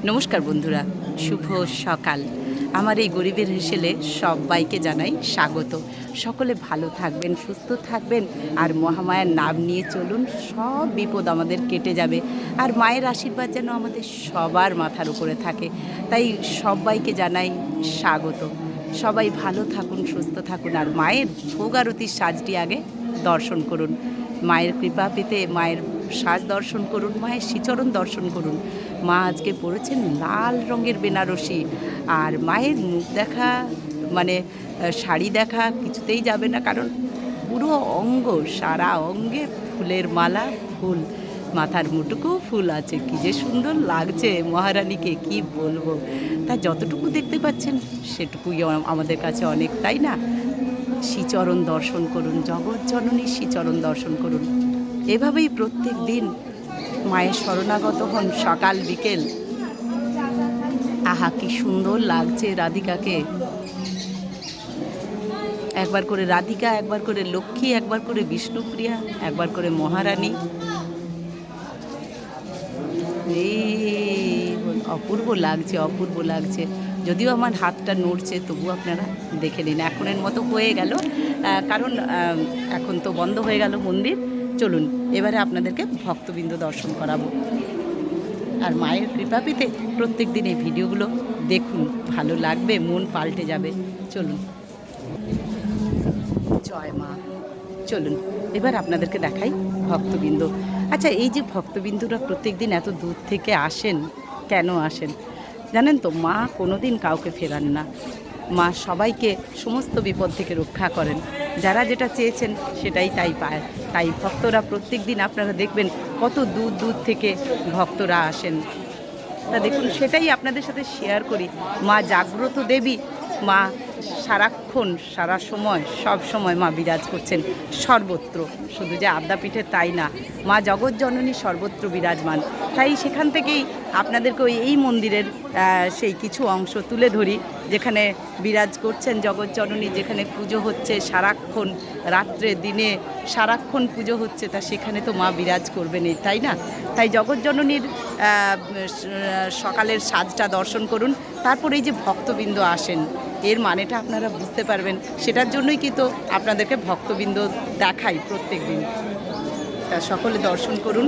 নমস্কার বন্ধুরা, শুভ সকাল। আমার এই গরিবের হেসেলে সবাইকে জানাই স্বাগত। সকলে ভালো থাকবেন, সুস্থ থাকবেন, আর মহামায়ার নাম নিয়ে চলুন। সব বিপদ আমাদের কেটে যাবে, আর মায়ের আশীর্বাদ যেন আমাদের সবার মাথার উপরে থাকে। তাই সবাইকে জানাই স্বাগত। সবাই ভালো থাকুন, সুস্থ থাকুন, আর মায়ের ভোগ আরতির সাজটি আগে দর্শন করুন। মায়ের কৃপা পেতে মায়ের সাজ দর্শন করুন, মায়ের শ্রীচরণ দর্শন করুন। মা আজকে পরেছেন লাল রঙের বেনারসি, আর মায়ের মুখ দেখা মানে শাড়ি দেখা কিছুতেই যাবে না, কারণ পুরো অঙ্গ, সারা অঙ্গে ফুলের মালা, ফুল, মাথার মুটুকু ফুল আছে। কী যে সুন্দর লাগছে মহারানীকে, কি বলবো। তা যতটুকু দেখতে পাচ্ছেন সেটুকুই আমাদের কাছে অনেক, তাই না? শ্রীচরণ দর্শন করুন, জগৎ জননীর শ্রীচরণ দর্শন করুন। এভাবেই প্রত্যেক দিন মায়ের শরণাগত হন, সকাল বিকেল। আহা, কি সুন্দর লাগছে রাধিকাকে। একবার করে রাধিকা, একবার করে লক্ষ্মী, একবার করে বিষ্ণুপ্রিয়া, একবার করে মহারানী। এই অপূর্ব লাগছে, অপূর্ব লাগছে। যদিও আমার হাতটা নড়ছে, তবু আপনারা দেখে নিন। এখনের মতো হয়ে গেল, কারণ এখন তো বন্ধ হয়ে গেল মন্দির। চলুন এবারে আপনাদেরকে ভক্তবৃন্দ দর্শন করাবো। আর মায়ের কৃপা পেতে প্রত্যেক দিন এই ভিডিওগুলো দেখুন, ভালো লাগবে, মন পাল্টে যাবে। চলুন, জয় মা। চলুন এবার আপনাদেরকে দেখাই ভক্তবৃন্দ। আচ্ছা, এই যে ভক্তবৃন্দরা প্রত্যেক দিন এত দূর থেকে আসেন, কেন আসেন জানেন তো? মা কোনো দিন কাউকে ফেরান না। মা সবাইকে সমস্ত বিপদ থেকে রক্ষা করেন। যারা যেটা চেয়েছেন সেটাই তাই পায়। তাই ভক্তরা প্রত্যেক দিন আপনারা দেখবেন কত দূর দূর থেকে ভক্তরা আসেন। তা দেখুন, সেটাই আপনাদের সাথে শেয়ার করি। মা জাগ্রত দেবী, মা সারাক্ষণ, সারা সময়, সব সময় মা বিরাজ করছেন সর্বত্র। শুধু যে আদ্যাপীঠে তাই না, মা জগৎ জননী সর্বত্র বিরাজমান। তাই সেখান থেকেই আপনাদেরকে এই মন্দিরের সেই কিছু অংশ তুলে ধরি, যেখানে বিরাজ করছেন জগৎ জননী, যেখানে পুজো হচ্ছে সারাক্ষণ, রাত্রে দিনে সারাক্ষণ পুজো হচ্ছে। তা সেখানে তো মা বিরাজ করবেনই, তাই না? তাই জগৎ জননীর সকালের সাজটা দর্শন করুন। তারপর এই যে ভক্তবৃন্দ আসেন, এর মানেটা আপনারা বুঝতে পারবেন। সেটার জন্যই কিন্তু আপনাদেরকে ভক্তবৃন্দ দেখাই প্রত্যেক দিন। তা সকলে দর্শন করুন।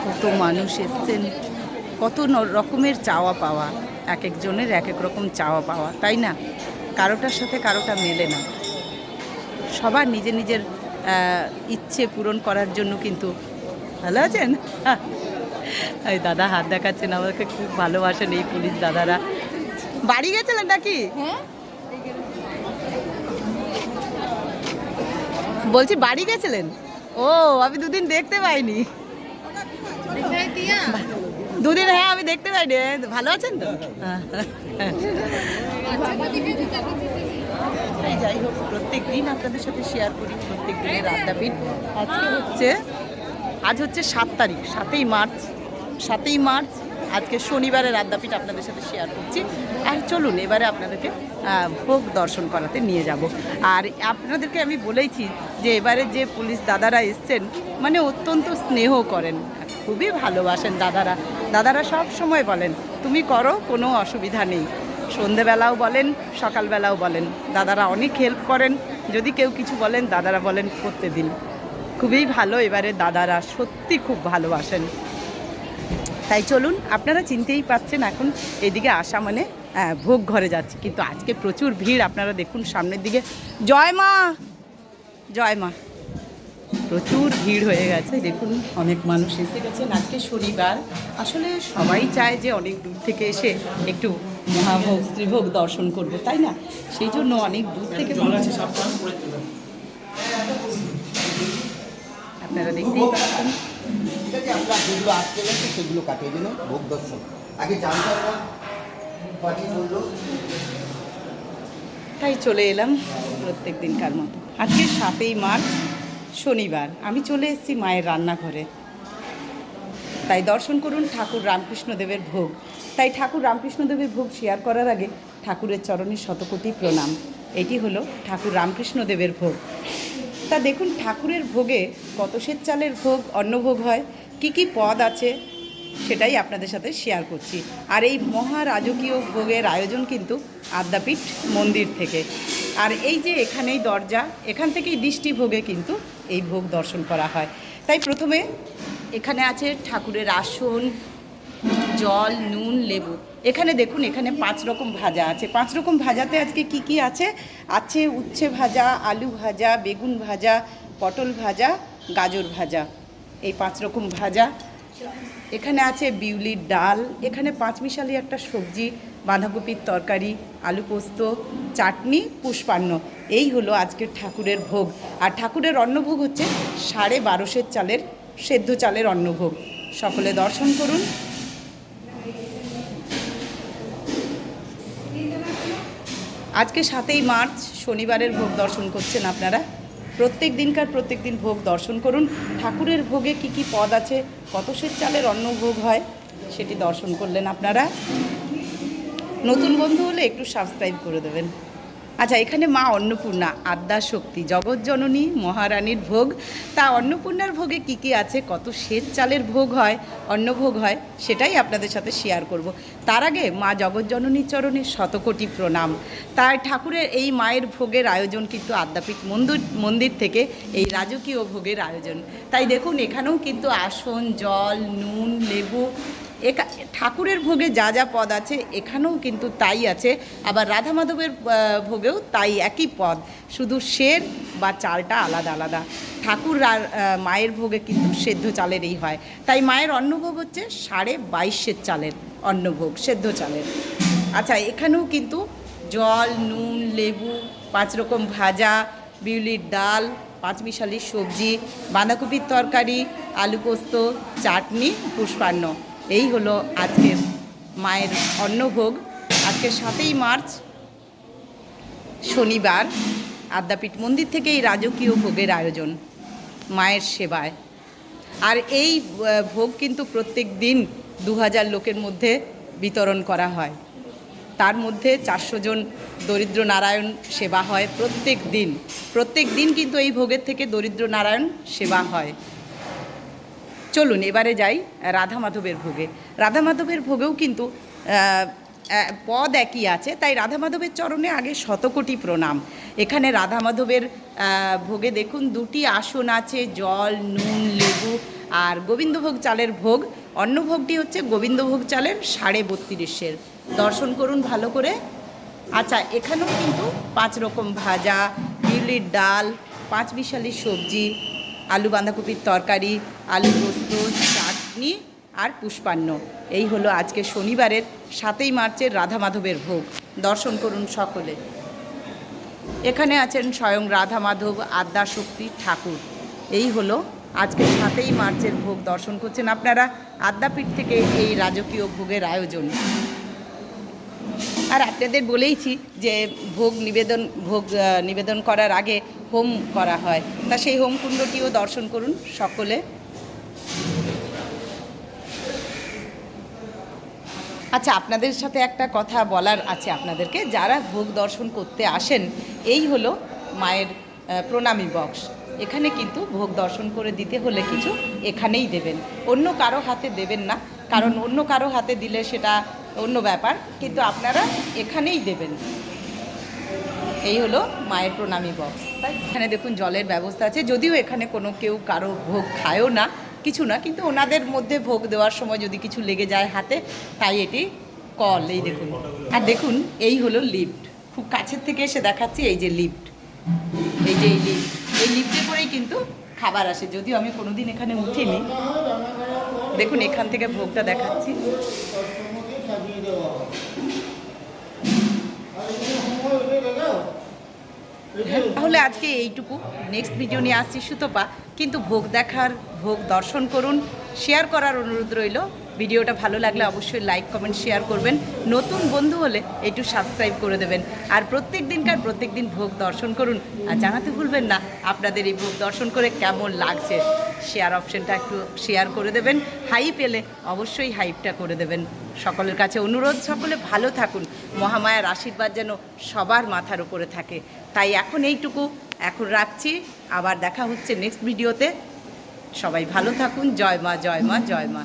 কত মানুষ এসছেন, কত রকমের চাওয়া পাওয়া, এক একজনের এক এক রকম চাওয়া পাওয়া, তাই না? কারোটার সাথে কারোটা মেলে না। সবার নিজের নিজের ইচ্ছে পূরণ করার জন্য কিন্তু। ভালো আছেন? এই দাদা হাত দেখাচ্ছেন, আমাকে খুব ভালোবাসেন এই পুলিশ দাদারা। বাড়ি গেছিলেন নাকি? বলছি বাড়ি গেছিলেন? ও, আমি দুদিন দেখতে পাইনি। দুদিন, হ্যাঁ, আমি দেখতে পাইনি। ভালো আছেন তো? যাই হোক, প্রত্যেক দিন আপনাদের সাথে শেয়ার করি প্রত্যেক দিনের আদ্যাপীঠ। আজ হচ্ছে 7 তারিখ, 7ই মার্চ। আজকে শনিবারের আদ্যাপীঠ আপনাদের সাথে শেয়ার করছি। আর চলুন এবারে আপনাদেরকে ভোগ দর্শন করাতে নিয়ে যাব। আর আপনাদেরকে আমি বলেইছি যে এবারে যে পুলিশ দাদারা এসছেন, মানে অত্যন্ত স্নেহ করেন, খুবই ভালোবাসেন দাদারা সব সময় বলেন তুমি করো, কোনো অসুবিধা নেই। সন্ধেবেলাও বলেন, সকালবেলাও বলেন, দাদারা অনেক হেল্প করেন। যদি কেউ কিছু বলেন, দাদারা বলেন করতে দিন। খুবই ভালো, এবারে দাদারা সত্যি খুব ভালোবাসেন। তাই চলুন, আপনারা চিনতেই পাচ্ছেন এখন এদিকে আসা মানে ভোগ ঘরে যাচ্ছি। কিন্তু আজকে প্রচুর ভিড়, আপনারা দেখুন সামনের দিকে। জয় মা, জয় মা। প্রচুর ভিড় হয়ে গেছে, দেখুন অনেক মানুষ এসে গেছেন। আজকে শনিবার, আসলে সবাই চায় যে অনেক দূর থেকে এসে একটু মহাভোগ, ত্রিভোগ দর্শন করব, তাই না? সেই জন্য অনেক দূর থেকে আপনারা দেখতেই পাচ্ছেন। আমরা যেগুলো আসতে গেছি সেগুলো কাটিয়ে দিল ভোগ দর্শন। আগে জানতাম না, পার্টি করলো, তাই চলে এলাম প্রত্যেক দিনকার মতো। আজকে 7ই মার্চ শনিবার, আমি চলে এসেছি মায়ের রান্নাঘরে। তাই দর্শন করুন ঠাকুর রামকৃষ্ণদেবের ভোগ। তাই ঠাকুর রামকৃষ্ণদেবের ভোগ শেয়ার করার আগে ঠাকুরের চরণে শতকোটি প্রণাম। এটি হলো ঠাকুর রামকৃষ্ণদেবের ভোগ। তা দেখুন ঠাকুরের ভোগে কত সের চালের ভোগ অন্নভোগ হয়, কি কি পদ আছে সেটাই আপনাদের সাথে শেয়ার করছি। আর এই মহারাজকীয় ভোগের আয়োজন কিন্তু আদ্যাপীঠ মন্দির থেকে। আর এই যে এখানেই দরজা, এখান থেকেই দৃষ্টি ভোগে কিন্তু এই ভোগ দর্শন করা হয়। তাই প্রথমে এখানে আছে ঠাকুরের আসন, জল, নুন, লেবু। এখানে দেখুন এখানে 5 রকম ভাজা আছে। 5 রকম ভাজাতে আজকে কি কি আছে? আছে উচ্ছে ভাজা, আলু ভাজা, বেগুন ভাজা, পটল ভাজা, গাজর ভাজা। এই 5 রকম ভাজা। এখানে আছে বিউলির ডাল, এখানে 5 মিশালি একটা সবজি, বাঁধাকপির তরকারি, আলু পোস্ত, চাটনি, পুষ্পান্ন। এই হলো আজকের ঠাকুরের ভোগ। আর ঠাকুরের অন্নভোগ হচ্ছে 1250 চালের সেদ্ধ চালের অন্নভোগ। সকলে দর্শন করুন। আজকে 7ই মার্চ শনিবারের ভোগ দর্শন করছেন আপনারা। প্রত্যেক দিন ভোগ দর্শন করুন। ঠাকুরের ভোগে কি কি পদ আছে, কত সের চালের অন্নভোগ হয় সেটি দর্শন করলেন আপনারা। নতুন বন্ধু হলে একটু সাবস্ক্রাইব করে দেবেন। আচ্ছা, এখানে মা অন্নপূর্ণা আদ্যা শক্তি জগৎজননী মহারানীর ভোগ। তা অন্নপূর্ণার ভোগে কি কি আছে, কত সের চালের ভোগ হয়, অন্নভোগ হয়, সেটাই আপনাদের সাথে শেয়ার করব। তার আগে মা জগৎজননীর চরণে শতকোটি প্রণাম। তাই ঠাকুরের এই মায়ের ভোগের আয়োজন কিন্তু আদ্যাপীঠ মন্দির থেকে এই রাজকীয় ভোগের আয়োজন। তাই দেখুন এখানেও কিন্তু আসন, জল, নুন, লেবু, ঠাকুরের ভোগে যা যা পদ আছে এখানেও কিন্তু তাই আছে। আবার রাধা মাধবের ভোগেও তাই একই পদ, শুধু সের বা চালটা আলাদা আলাদা। ঠাকুর আর মায়ের ভোগে কিন্তু সেদ্ধ চালেরই হয়। তাই মায়ের অন্নভোগ হচ্ছে 22.5 চালের অন্নভোগ, সেদ্ধ চালের। আচ্ছা, এখানেও কিন্তু জল, নুন, লেবু, 5 রকম ভাজা, বিউলির ডাল, 5 মিশালি সবজি, বাঁধাকপির তরকারি, আলু পোস্ত, চাটনি, পুষ্পান্ন। এই হলো আজকের মায়ের অন্নভোগ। আজকে 7ই মার্চ শনিবার আদ্যাপীঠ মন্দির থেকে এই রাজকীয় ভোগের আয়োজন মায়ের সেবায়। আর এই ভোগ কিন্তু প্রত্যেক দিন 2000 লোকের মধ্যে বিতরণ করা হয়। তার মধ্যে 400 জন দরিদ্র নারায়ণ সেবা হয় প্রত্যেক দিন কিন্তু এই ভোগের থেকে দরিদ্র নারায়ণ সেবা হয়। চলুন এবারে যাই রাধা মাধবের ভোগে। রাধা মাধবের ভোগেও কিন্তু পদ একই আছে, তাই রাধা মাধবের চরণে আগে শতকোটি প্রণাম। এখানে রাধা মাধবের ভোগে দেখুন 2টি আসন আছে, জল, নুন, লেবু আর গোবিন্দভোগ চালের ভোগ। অন্নভোগটি হচ্ছে গোবিন্দভোগ চালের 32.5-এর। দর্শন করুন ভালো করে। আচ্ছা, এখানেও কিন্তু 5 রকম ভাজা, বিউলির ডাল, 5 মিশালি সবজি, আলু বাঁধাকপির তরকারি, আলু পোস্ত, চাটনি আর পুষ্পান্ন। এই হলো আজকে শনিবারের 7ই মার্চের রাধা মাধবের ভোগ। দর্শন করুন সকলে। এখানে আছেন স্বয়ং রাধা মাধব আদ্যা শক্তি ঠাকুর। এই হলো আজকে 7ই মার্চের ভোগ দর্শন করছেন আপনারা। আদ্যাপীঠ থেকে এই রাজকীয় ভোগের আয়োজন। আর আপনাদের বলেইছি যে ভোগ নিবেদন করার আগে হোম করা হয়, তা সেই হোম কুণ্ডটিও দর্শন করুন সকলে। আচ্ছা, আপনাদের সাথে একটা কথা বলার আছে আপনাদেরকে। যারা ভোগ দর্শন করতে আসেন, এই হলো মায়ের প্রণামী বক্স। এখানে কিন্তু ভোগ দর্শন করে দিতে হলে কিছু এখানেই দেবেন, অন্য কারো হাতে দেবেন না, কারণ অন্য কারো হাতে দিলে সেটা অন্য ব্যাপার, কিন্তু আপনারা এখানেই দেবেন। এই হলো মায়ের প্রণামী বক্স। তাই এখানে দেখুন জলের ব্যবস্থা আছে, যদিও এখানে কেউ কারো ভোগ খায়ও না, কিছু না, কিন্তু ওনাদের মধ্যে ভোগ দেওয়ার সময় যদি কিছু লেগে যায় হাতে, তাই এটি কল। এই দেখুন। আর দেখুন এই হলো লিফট। খুব কাছের থেকে এসে দেখাচ্ছি, এই যে লিফট, এই লিফটে করেই কিন্তু খাবার আসে, যদিও আমি কোনোদিন এখানে উঠিনি। দেখুন এখান থেকে ভোগটা দেখাচ্ছি। তাহলে আজকে এইটুকু। নেক্সট ভিডিও নিয়ে আসছি সুতপা। কিন্তু ভোগ দর্শন করুন, শেয়ার করার অনুরোধ রইল। ভিডিওটা ভালো লাগলে অবশ্যই লাইক কমেন্ট শেয়ার করবেন, নতুন বন্ধু হলে একটু সাবস্ক্রাইব করে দেবেন, আর প্রত্যেক দিন ভোগ দর্শন করুন। আর জানাতে ভুলবেন না আপনাদের এই ভোগ দর্শন করে কেমন লাগছে। শেয়ার অপশনটা একটু শেয়ার করে দেবেন, হাইপ এলে অবশ্যই হাইপটা করে দেবেন। সকলের কাছে অনুরোধ, সকলে ভালো থাকুন, মহামায়ার আশীর্বাদ যেন সবার মাথার উপরে থাকে। তাই এখন এইটুকু, এখন রাখছি, আবার দেখা হচ্ছে নেক্সট ভিডিওতে। সবাই ভালো থাকুন। জয় মা, জয় মা, জয় মা।